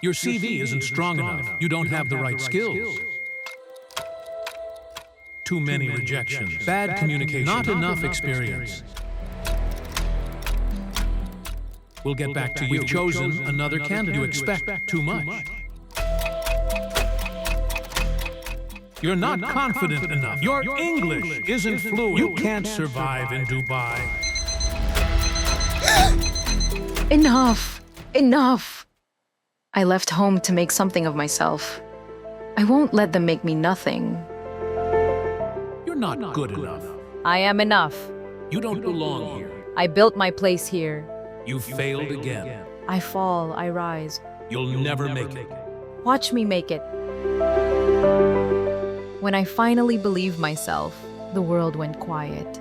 Your CV isn't strong enough. You don't have the right skills. Too many rejections. Bad communication. Not enough experience. We'll get back to you. You've chosen another candidate. You expect too much. You're not confident enough. Your English isn't fluent. You can't survive in Dubai. Enough! Enough! I left home to make something of myself. I won't let them make me nothing. You're not good enough. I am enough. You don't belong here. I built my place here. You failed again. I fall, I rise. You'll never make it. Watch me make it. When I finally believed myself, the world went quiet.